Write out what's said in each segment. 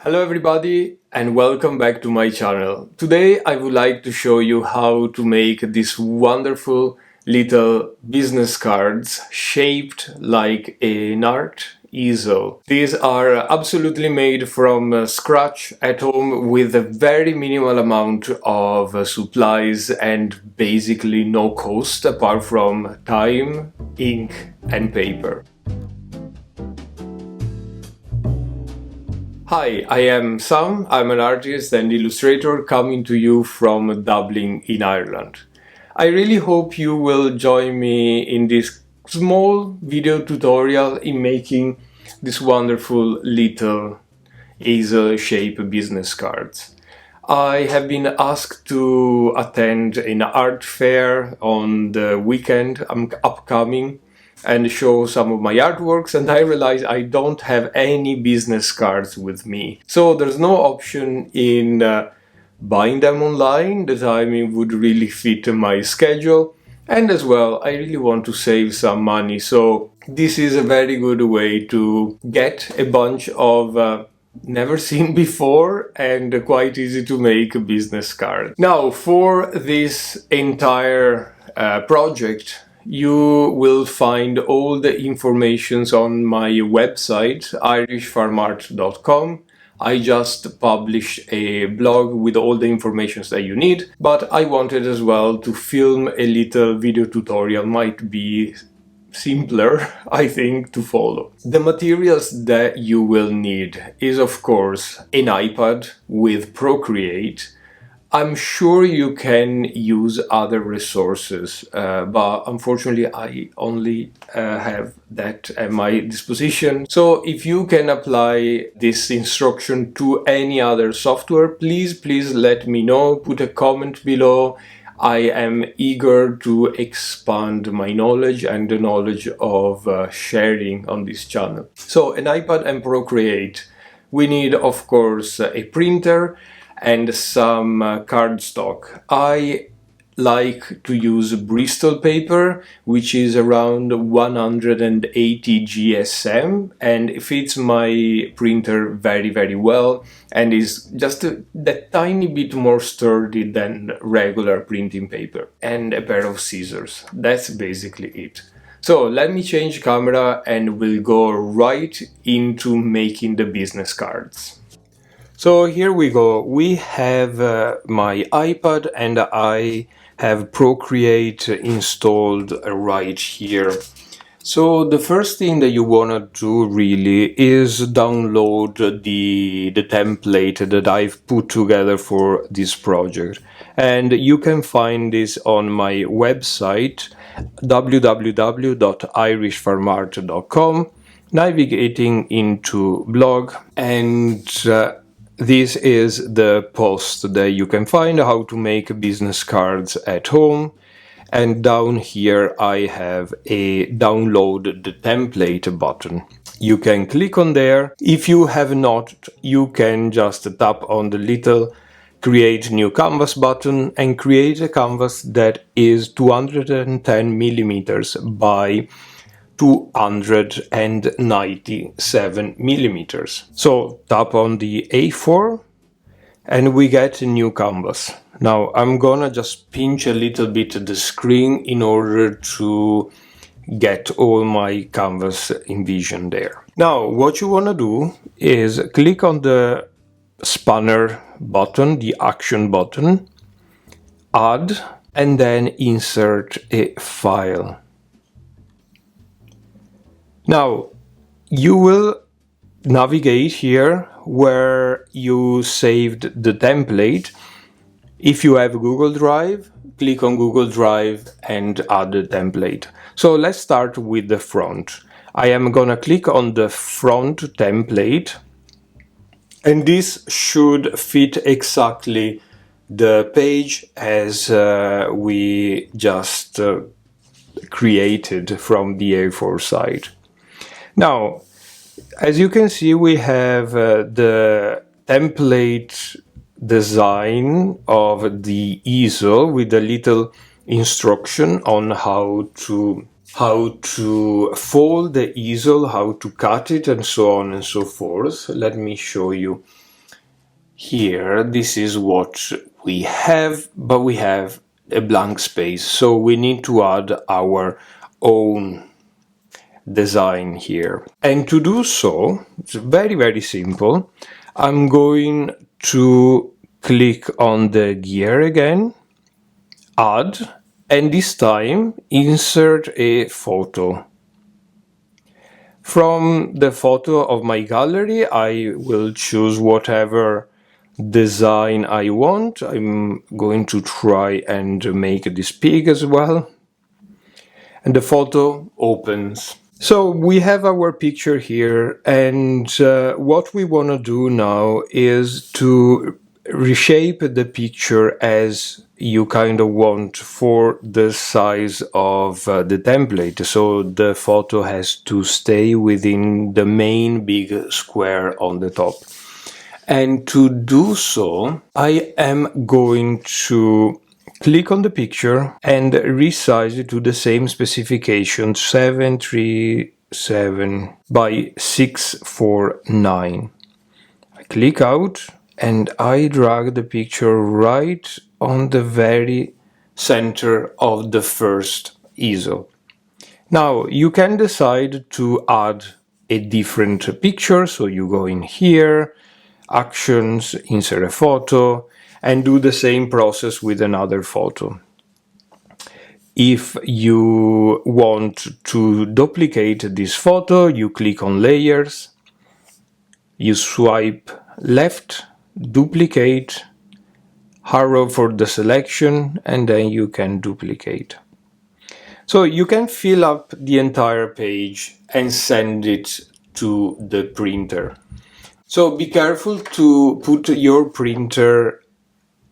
Hello everybody and welcome back to my channel. Today I would like to show you how to make these wonderful little business cards shaped like an art easel. These are absolutely made from scratch at home with a very minimal amount of supplies and basically no cost apart from time, ink and paper. Hi, I am Sam. I'm an artist and illustrator coming to you from Dublin in Ireland. I really hope you will join me in this small video tutorial in making this wonderful little easel-shaped business cards. I have been asked to attend an art fair on the weekend upcoming and show some of my artworks, and I realized I don't have any business cards with me. So there's no option in buying them online. The timing would really fit my schedule, and as well I really want to save some money, so this is a very good way to get a bunch of never seen before and quite easy to make a business card. Now for this entire project you will find all the informations on my website irishfarmart.com. I just published a blog with all the information that you need, but I wanted as well to film a little video tutorial. Might be simpler, I think, to follow. The materials that you will need is of course an iPad with Procreate. I'm sure you can use other resources, but unfortunately I only have that at my disposition. So if you can apply this instruction to any other software, please let me know, put a comment below. I am eager to expand my knowledge and the knowledge of sharing on this channel. So an iPad and Procreate. We need of course a printer and some cardstock. I like to use Bristol paper, which is around 180 GSM, and it fits my printer very well and is just that tiny bit more sturdy than regular printing paper, and a pair of scissors. That's basically it. So let me change camera and we'll go right into making the business cards. So here we go. We have my iPad and I have Procreate installed right here. So the first thing that you want to do really is download the template that I've put together for this project. And you can find this on my website www.irishfarmart.com, navigating into blog, and this is the post that you can find how to make business cards at home. And down here I have a download the template button. You can click on there. If you have not, you can just tap on the little create new canvas button and create a canvas that is 210 millimeters by 297 millimeters. So tap on the A4 and we get a new canvas. Now I'm gonna just pinch a little bit the screen in order to get all my canvas envisioned there. Now what you wanna do is click on the spanner button, the action button, add, and then insert a file. Now, you will navigate here where you saved the template. If you have Google Drive, click on Google Drive and add the template. So let's start with the front. I am gonna click on the front template, and this should fit exactly the page as we just created from the A4 side. Now, as you can see, we have the template design of the easel with a little instruction on how to fold the easel, how to cut it, and so on and so forth. Let me show you Here, this is what we have, but we have a blank space, so we need to add our own design here. And to do so, it's very simple. I'm going to click on the gear again, add, and this time insert a photo. From the photo of my gallery, I will choose whatever design I want. I'm going to try and make this pig as well. And the photo opens. So we have our picture here, and what we want to do now is to reshape the picture as you kind of want for the size of the template. So the photo has to stay within the main big square on the top. And to do so, I am going to click on the picture and resize it to the same specification, 737 by 649. I click out and I drag the picture right on the very center of the first easel. Now you can decide to add a different picture, so you go in here, actions, insert a photo, and do the same process with another photo. If you want to duplicate this photo, you click on layers, you swipe left, duplicate, arrow for the selection, and then you can duplicate. So you can fill up the entire page and send it to the printer. So be careful to put your printer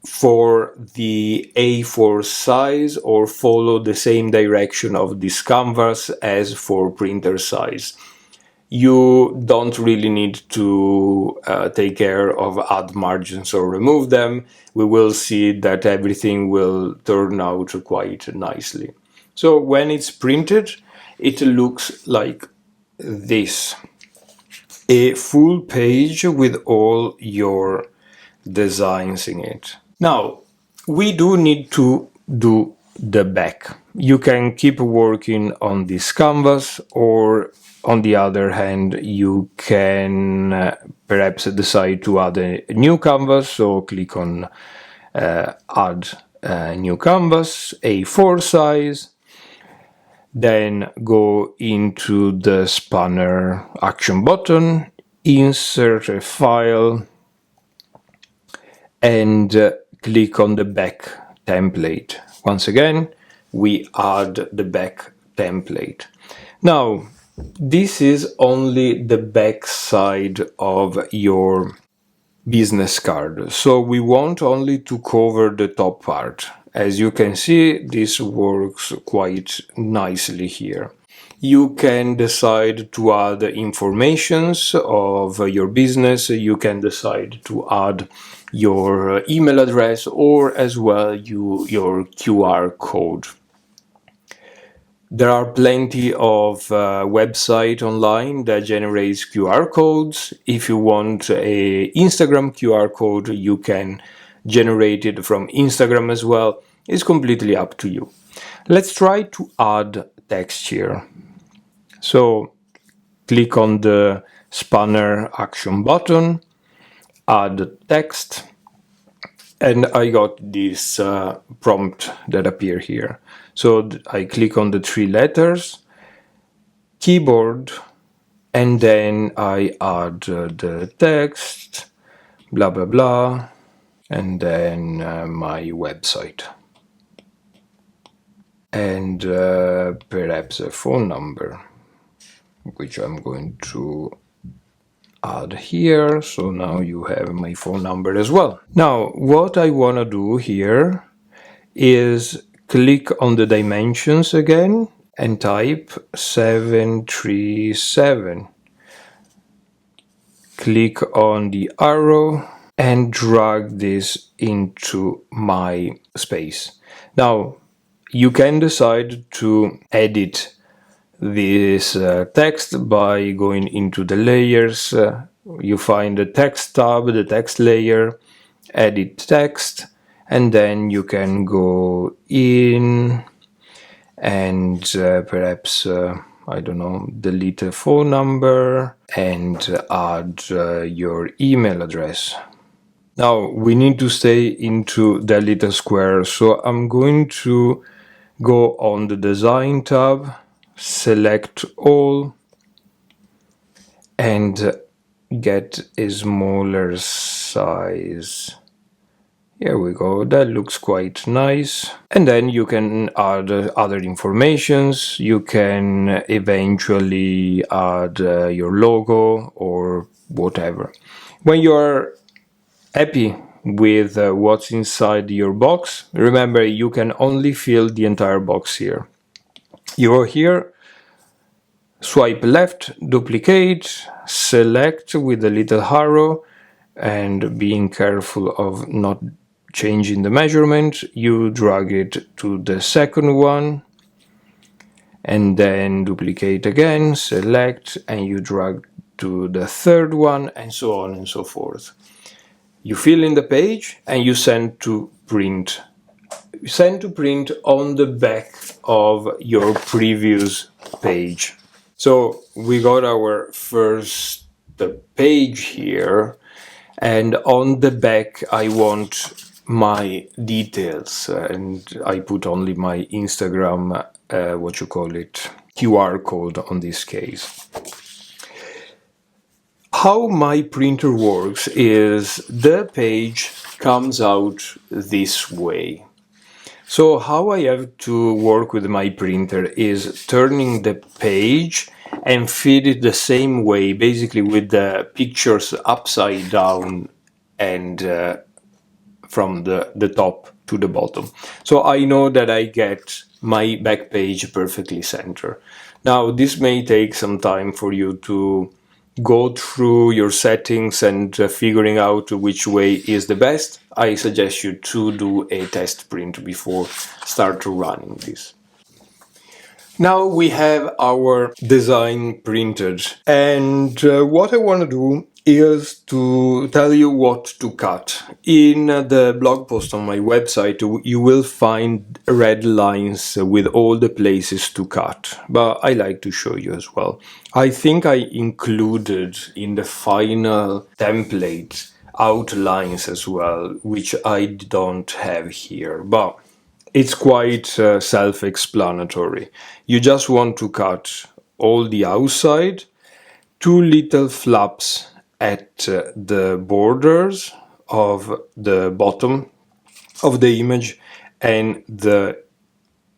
for the A4 size or follow the same direction of this canvas as for printer size. You don't really need to take care of add margins or remove them. We will see that everything will turn out quite nicely. So when it's printed, it looks like this. A full page with all your designs in it. Now, we do need to do the back. You can keep working on this canvas, or on the other hand, you can perhaps decide to add a new canvas. So click on add a new canvas, A4 size. Then go into the spanner action button, insert a file, and click on the back template. Once again, we add the back template. Now, this is only the back side of your business card, so we want only to cover the top part. As you can see, this works quite nicely here. You can decide to add informations of your business, you can decide to add your email address, or as well your QR code. There are plenty of websites online that generates QR codes. If you want a Instagram QR code, you can generate it from Instagram as well. It's completely up to you. Let's try to add text here. So click on the spanner action button, add text, and I got this prompt that appear here. So I click on the 3 letters, keyboard, and then I add the text, blah blah blah, and then my website, and perhaps a phone number, which I'm going to add here. So now you have my phone number as well. Now what I want to do here is click on the dimensions again and type 737. Click on the arrow and drag this into my space. Now you can decide to edit this text by going into the layers, you find the text tab, the text layer, edit text, and then you can go in and perhaps I don't know, delete a phone number and add your email address. Now we need to stay into that little square, so I'm going to go on the design tab, select all, and get a smaller size. Here we go, that looks quite nice. And then you can add other informations. You can eventually add your logo or whatever. When you're happy with what's inside your box, remember you can only fill the entire box here. You go here, swipe left, duplicate, select with the little arrow, and being careful of not changing the measurement, you drag it to the second one, and then duplicate again, select, and you drag to the third one, and so on and so forth. You fill in the page and you send to print. Send to print on the back of your previous page. So we got our first page here, and on the back I want my details, and I put only my Instagram, QR code on this case. How my printer works is the page comes out this way. So how I have to work with my printer is turning the page and feed it the same way, basically with the pictures upside down and from the top to the bottom. So I know that I get my back page perfectly center. Now this may take some time for you to go through your settings and figuring out which way is the best. I suggest you to do a test print before start running this. Now we have our design printed, and what I want to do is to tell you what to cut. In the blog post on my website you will find red lines with all the places to cut, but I like to show you as well. I think I included in the final template outlines as well, which I don't have here, but it's quite self-explanatory. You just want to cut all the outside, two little flaps at the borders of the bottom of the image, and the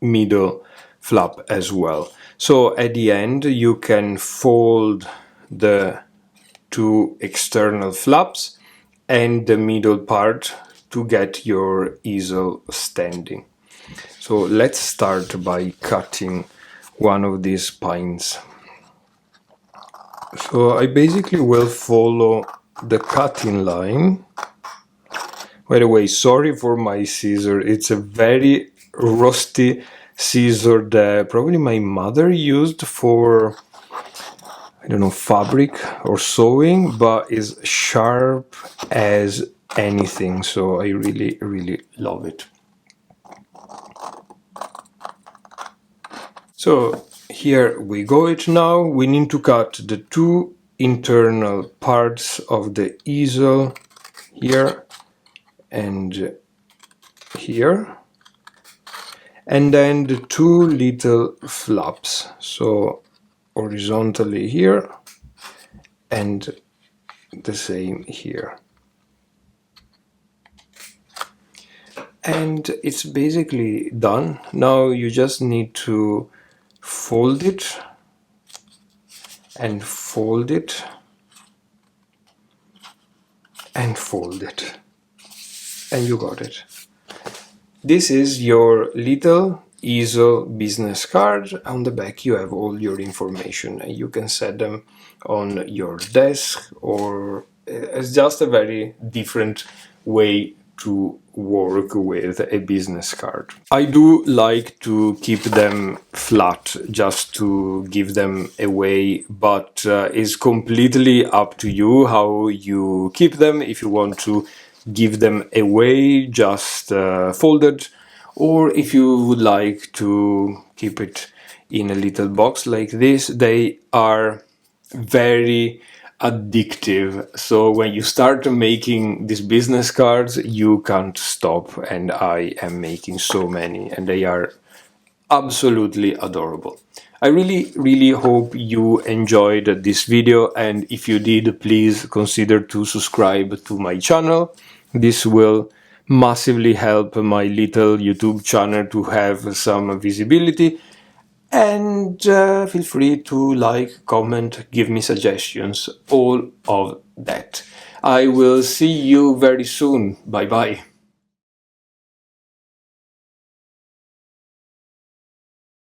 middle flap as well. So at the end you can fold the two external flaps and the middle part to get your easel standing. So let's start by cutting one of these spines. So I basically will follow the cutting line. By the way, sorry for my scissor, it's a very rusty scissor that probably my mother used for, I don't know, fabric or sewing, but is sharp as anything, so I really love it. So here we go it now. We need to cut the two internal parts of the easel, here and here, and then the two little flaps, so horizontally here and the same here. And it's basically done. Now you just need to fold it and fold it and fold it, and you got it. This is your little easel business card. On the back you have all your information, and you can set them on your desk, or it's just a very different way to work with a business card. I do like to keep them flat just to give them away, but it's completely up to you how you keep them. If you want to give them away just folded, or if you would like to keep it in a little box like this. They are very addictive, so when you start making these business cards you can't stop, and I am making so many and they are absolutely adorable. I really hope you enjoyed this video, and if you did, please consider to subscribe to my channel. This will massively help my little YouTube channel to have some visibility, and feel free to like, comment, give me suggestions, all of that. I will see you very soon. Bye bye.